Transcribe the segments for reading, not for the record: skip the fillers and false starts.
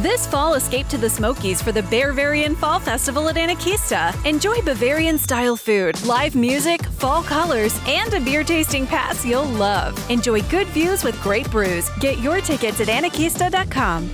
This fall, escape to the Smokies for the Bavarian Fall Festival at Anakista. Enjoy Bavarian-style food, live music, fall colors, and a beer tasting pass you'll love. Enjoy good views with great brews. Get your tickets at anakista.com.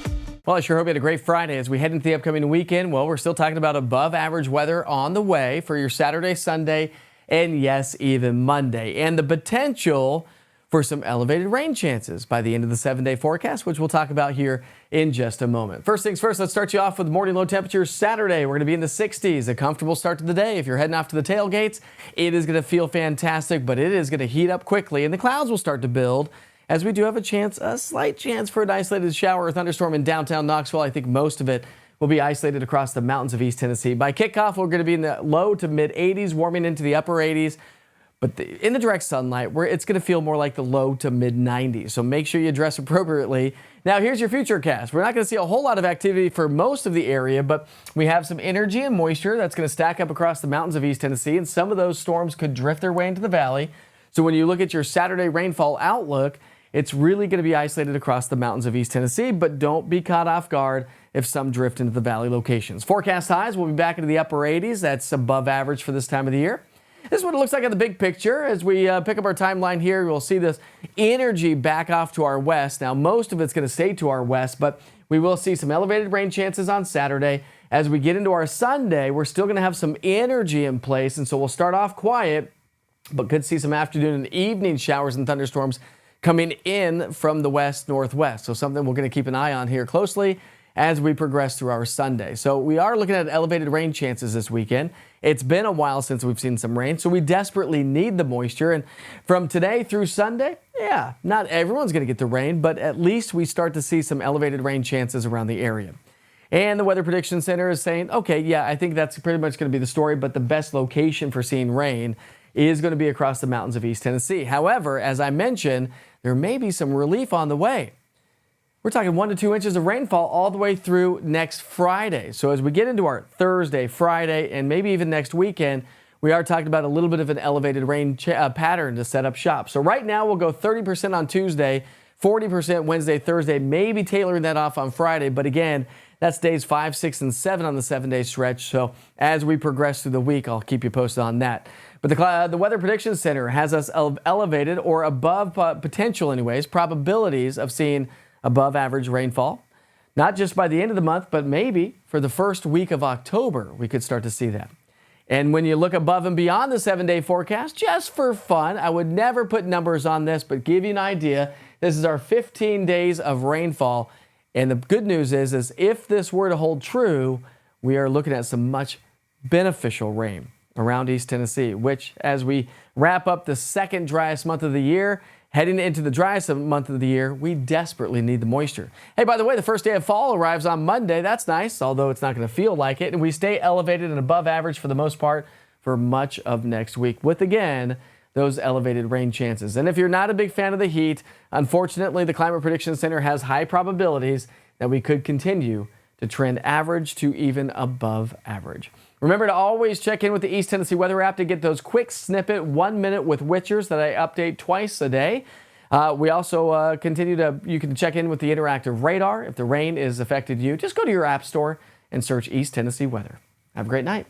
Well, I sure hope you had a great Friday as we head into the upcoming weekend. Well, we're still talking about above average weather on the way for your Saturday, Sunday, and yes, even Monday. And the potential for some elevated rain chances by the end of the 7-day forecast, which we'll talk about here in just a moment. First things first, let's start you off with morning low temperatures Saturday. We're going to be in the 60s, a comfortable start to the day. If you're heading off to the tailgates, it is going to feel fantastic, but it is going to heat up quickly and the clouds will start to build as we do have a slight chance for an isolated shower or thunderstorm in downtown Knoxville. I think most of it will be isolated across the mountains of East Tennessee. By kickoff, we're going to be in the low to mid 80s, warming into the upper 80s. But in the direct sunlight, it's going to feel more like the low to mid 90s. So make sure you dress appropriately. Now, here's your futurecast. We're not going to see a whole lot of activity for most of the area, but we have some energy and moisture that's going to stack up across the mountains of East Tennessee, and some of those storms could drift their way into the valley. So when you look at your Saturday rainfall outlook, it's really going to be isolated across the mountains of East Tennessee, but don't be caught off guard if some drift into the valley locations. Forecast highs will be back into the upper 80s. That's above average for this time of the year. This is what it looks like in the big picture. As we pick up our timeline here, we'll see this energy back off to our west. Now, most of it's going to stay to our west, but we will see some elevated rain chances on Saturday. As we get into our Sunday, we're still going to have some energy in place, and so we'll start off quiet, but could see some afternoon and evening showers and thunderstorms coming in from the west-northwest. So something we're going to keep an eye on here closely as we progress through our Sunday. So we are looking at elevated rain chances this weekend. It's been a while since we've seen some rain, so we desperately need the moisture. And from today through Sunday, yeah, not everyone's going to get the rain, but at least we start to see some elevated rain chances around the area. And the Weather Prediction Center is saying, okay, yeah, I think that's pretty much going to be the story, but the best location for seeing rain is going to be across the mountains of East Tennessee. However, as I mentioned, there may be some relief on the way. We're talking 1 to 2 inches of rainfall all the way through next Friday. So as we get into our Thursday, Friday, and maybe even next weekend, we are talking about a little bit of an elevated rain pattern to set up shop. So right now we'll go 30% on Tuesday, 40% Wednesday, Thursday, maybe tailoring that off on Friday. But again, that's days 5, 6, and 7 on the 7-day stretch. So as we progress through the week, I'll keep you posted on that. But the Weather Prediction Center has us elevated or above potential anyways, probabilities of seeing above average rainfall, not just by the end of the month, but maybe for the first week of October, we could start to see that. And when you look above and beyond the 7-day forecast, just for fun, I would never put numbers on this, but give you an idea. This is our 15 days of rainfall. And the good news is if this were to hold true, we are looking at some much beneficial rain around East Tennessee, which as we wrap up the second driest month of the year, heading into the driest month of the year, we desperately need the moisture. Hey, by the way, the first day of fall arrives on Monday. That's nice, although it's not going to feel like it. And we stay elevated and above average for the most part for much of next week with, again, those elevated rain chances. And if you're not a big fan of the heat, unfortunately, the Climate Prediction Center has high probabilities that we could continue to trend average to even above average. Remember to always check in with the East Tennessee Weather app to get those quick snippet 1 minute with Witchers that I update twice a day. We also you can check in with the interactive radar. If the rain has affected you, just go to your app store and search East Tennessee Weather. Have a great night.